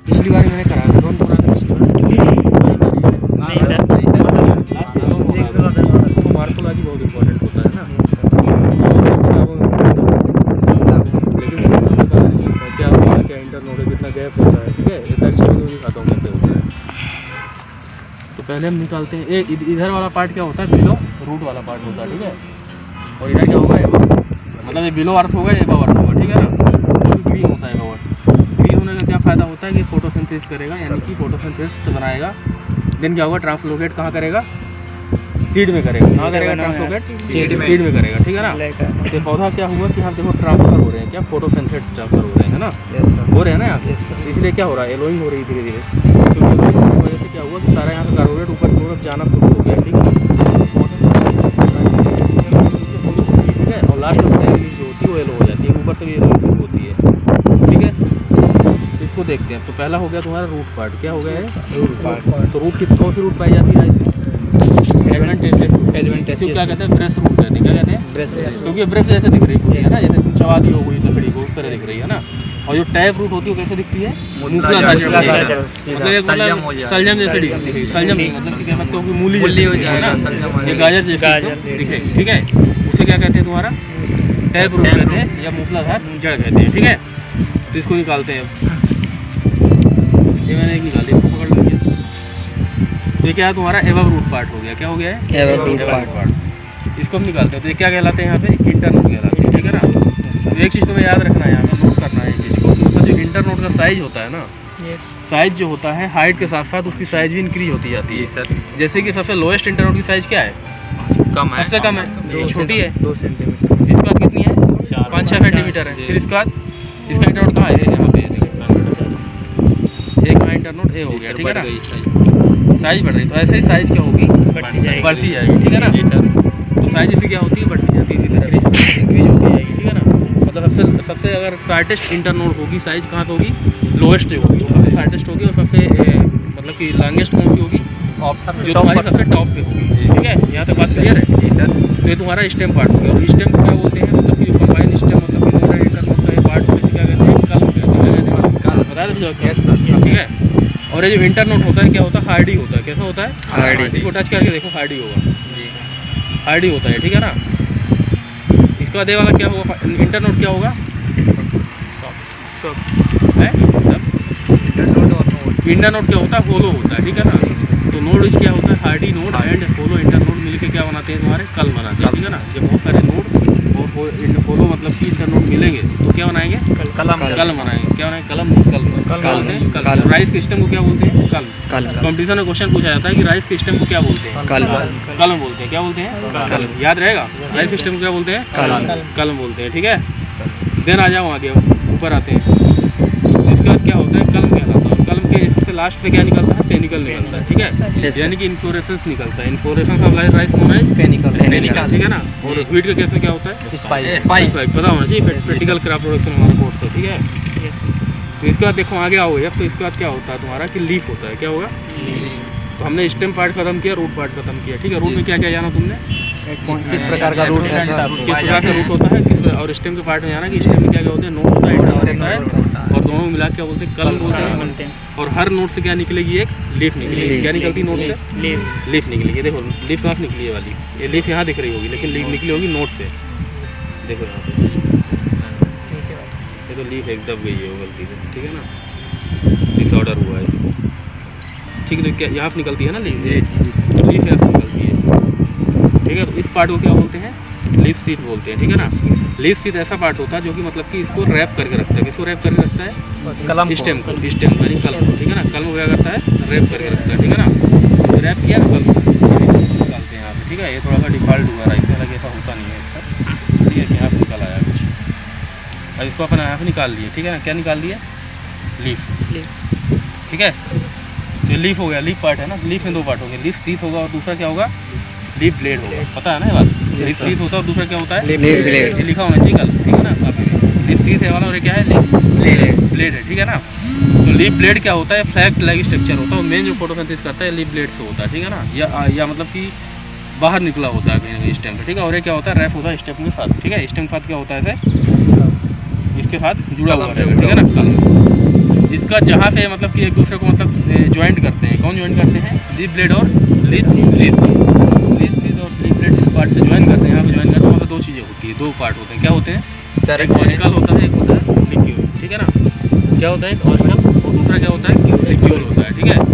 पिछली बार मैंने कराया कौन पूरा था पिछली बार मार्कोलॉजी बहुत इंपॉर्टेंट होता है ना, लेकिन क्या होता है, क्या इंटरनोड है, कितना गैप होता है, ठीक है, ये सारी चीज़ें मैं दिखाता हूँ कैसे होता है। तो पहले हम निकालते हैं इधर वाला पार्ट क्या होता है, बिलो रूट वाला पार्ट होता है, ठीक है, और इधर क्या होगा एबव, मतलब ये बिलो अर्थ होगा एबव अर्थ होगा, ठीक है ना। ग्रीन होता है एबव अर्थ, ग्रीन होने का क्या फ़ायदा होता है कि फोटोसिंथेसिस करेगा, यानी कि फोटोसिंथेसिस बनाएगा। देन क्या होगा, ट्रांसलोकेट कहाँ करेगा, सीड में करेगा। कहाँ करेगा ट्रांसलोकेट, सीड में करेगा, ठीक है ना। तो पौधा क्या हुआ कि यहाँ देखो ट्रांसफर हो रहे हैं, क्या फोटोसिंथेसिस ट्रांसफर हो रहे हैं ना, हो रहे हैं ना यहाँ, इसलिए क्या हो रहा है, एलोइंग हो रही है धीरे धीरे। तो एलोइंग होने की वजह से क्या हुआ कि सारा यहाँ से कार्बोनेट ऊपर की तरफ जाना शुरू हो गया, ठीक है, ठीक है, और लास्ट में जो होती है वो येलो हो जाती है, ऊपर से भी येलो शुरू होती है, ठीक है। इसको देखते हैं। तो पहला हो गया तुम्हारा रूट पार्ट, क्या हो गया है रूट पार्ट। तो रूट किस कौन सी रूट पाई जाती है इसमें, एडवेंटेसियस, क्या कहते हैं, ब्रेस रूट कहते हैं, क्या कहते हैं ब्रेस, क्योंकि ब्रेस जैसे दिख रही होती है ना, जैसे तुम चबा दी हो गई लकड़ी को उस तरह दिख रही है ना। और जो टैप रूट होती है वो कैसे दिखती है, मतलब सलजम जैसे दिखती है, सलजम मतलब क्या कहते हो, मूली हो जाए ना, ये गाजर जैसे दिखे, ठीक है, उसे क्या कहते हैं तुम्हारा टैप रूट कहते हैं, या मूसलाधार जड़ कहते हैं, ठीक है। तो इसको निकालते हैं, ये मैंने निकाल दिया, पकड़ लीजिए। तो ये क्या है तुम्हारा एबव रूट पार्ट हो गया, क्या हो गया है एबव रूट पार्ट। इसको हम निकालते हैं, तो ये क्या कहलाते हैं यहाँ पे, इंटरनोड कहलाते हैं, ठीक है ना। तो एक चीज़ तुम्हें याद रखना है, यहाँ पे नोट करना है इस चीज़ को, मतलब जो इंटरनोड का साइज होता है ना, साइज जो होता है हाइट के साथ साथ उसकी साइज भी इंक्रीज होती जाती है सर। जैसे कि सबसे लोएस्ट इंटरनोड की साइज क्या है, कम है, सबसे कम है, छोटी है 2 सेंटीमीटर, इसके बाद कितनी है 5-6 सेंटीमीटर है। फिर इसके बाद इसका इंटरनोड कहाँ है, यहाँ पे एक इंटरनोड ए हो गया, ठीक है ना, साइज बढ़ रही। तो ऐसे ही साइज क्या होगी, बढ़ती जाएगी, ठीक है ना। तो साइज इसी क्या होती है, बढ़ती जाती है, इसी तरह इंक्रीज होती जाएगी, ठीक है ना। मतलब सबसे अगर शॉर्टेस्ट इंटरनोड होगी, साइज कहाँ होगी, लोएस्ट होगी, सबसे शॉर्टेस्ट होगी, और सबसे मतलब कि लॉन्गेस्ट कौन सी होगी, जो तुम्हारी सबसे टॉप पे होगी, ठीक है। यहाँ तक बात क्लियर है। तो ये तुम्हारा स्टेम पार्ट हो गया, और स्टेम को क्या बोलते हैं, मतलब कि कंबाइन स्टेम, मतलब कि नोड इंटरनोड का ये पार्ट को क्या कहते हैं, कल बता दें, ठीक है। और ये जो इंटरनोड होता है क्या होता है, हार्डी होता है, कैसा होता है, हार्डी। इसको टच करके देखो, हार्डी होगा, हार्डी होता है, ठीक है ना। इसके बाद ये वाला क्या होगा, इंटरनोड क्या होगा, इंटरनोड क्या होता है, होलो होता है, ठीक है ना। तो नोड क्या होता है, hardy node and hollow internode मिलके क्या बनाते हैं, तुम्हारे कल बनाते हैं, ठीक है ना। जब बहुत सारे नोड और होलो मतलब कि इंटरनोड मिलेंगे तो क्या बनाएंगे, कलम बनाएंगे, क्या बनाएंगे, कल। राइस सिस्टम को क्या बोलते हैं, कल। कॉम्पिटिशन में क्वेश्चन पूछा जाता है कि राइस सिस्टम को क्या बोलते हैं, कलम बोलते हैं, क्या बोलते हैं, याद रहेगा, राइस सिस्टम को क्या बोलते हैं, कलम बोलते हैं, ठीक है। देन आ जाओ आगे, ऊपर आते हैं। इसके बाद क्या होता है, कलम कहलाता है। कलम के इससे लास्ट पे क्या निकलता है, पेनिकल निकलता है, ठीक है, यानी कि इन्फ्लोरेसेंस निकलता है। Inflorescence of rice known as panicle, ठीक है ना। और व्हीट का कैसे क्या होता है, स्पाइक, पता होना चाहिए, प्रैक्टिकल क्रॉप प्रोडक्शन हमारा कोर्स है, ठीक है। तो इसके बाद देखो आगे आओ, अब तो इसके बाद क्या होता है तुम्हारा कि लीफ होता है, क्या होगा। तो हमने स्टेम पार्ट खत्म किया, रूट पार्ट खत्म किया, ठीक है। रूट में क्या क्या जाना तुमने, किस प्रकार का रूट है, किस प्रकार का रूट होता है, और स्टेम के पार्ट में जाना कि स्टेम में क्या क्या होते हैं, नोड होता है, इंटरनोड होता है, और दोनों मिला क्या बोलते हैं, कलम बोलते हैं। और हर नोड से क्या निकलेगी, एक लीफ निकलेगी। क्या निकलती है नोड से, लीफ निकलेगी। देखो लीफ कहाँ निकली है वाली, ये लीफ यहाँ दिख रही होगी, लेकिन लीफ निकली होगी नोड से, देखो यहाँ से, ये तो लीफ एक दब गई है गलती से, ठीक है ना, डिसऑर्डर हुआ है, ठीक है। तो क्या यहाँ निकलती है ना लीफ, लीफ यहाँ निकलती है, ठीक है। तो इस पार्ट को क्या बोलते हैं, लीफ सीट बोलते हैं, ठीक है ना। लीफ सीट ऐसा पार्ट होता है जो कि मतलब कि इसको रैप करके रखता है, किसको रैप करके रखता है, कलम, स्टेम को, यानी कलम, ठीक है ना। कलम क्या करता है, रैप करके रखता है, ठीक है ना। तो रैप किया ना कलम निकालते हैं यहाँ पे, ठीक है। ये थोड़ा सा डिफॉल्ट हुआ है, इससे अलग ऐसा होता नहीं है इसका, ठीक है, कि यहाँ पर निकल आया कुछ। अब इसको अपन यहाँ से निकाल लिए, ठीक है ना। क्या निकाल दिए, लीफ, ठीक है। तो लीफ हो गया, लीफ पार्ट है ना। लीफ में 2 पार्ट हो गए, लीफ सीट होगा और दूसरा क्या होगा, लीफ ब्लेड होगा, पता है ना ये बात। लीफ सीट होता है और दूसरा क्या होता है, लीफ ब्लेड, लिखा होना चाहिए कल, ठीक है ना। लीफ सीट है वाला, और क्या है, लीफ ब्लेड है, ठीक है ना। तो लीफ ब्लेड क्या होता है, फ्लैग लाइक स्ट्रक्चर होता है, मेन जो फोटोसिंथेसिस करता है लीफ ब्लेड से होता है, ठीक है ना। या मतलब कि बाहर निकला होता है स्टेम से, ठीक है। और ये क्या होता है, रैप होता है स्टेम के साथ, ठीक है। स्टेम के साथ क्या होता है, इसके साथ जुड़ा हुआ रहेगा, ठीक है ना। इसका जहाँ पे मतलब कि एक दूसरे को मतलब ज्वाइंट करते हैं, कौन ज्वाइंट करते हैं? लीफ ब्लेड और लीफ और लीफ ब्लेड इस पार्ट से ज्वाइन करते हैं, यहाँ पे ज्वाइन करते हैं। वहाँ दो चीज़ें होती है, दो पार्ट होते हैं। क्या होते हैं? एक ऑरिकल होता है, एक होता है लिक्यूल, ठीक है ना? क्या होता है? एक ऑरिकल और दूसरा क्या होता है? लिक्यूल होता है, ठीक है।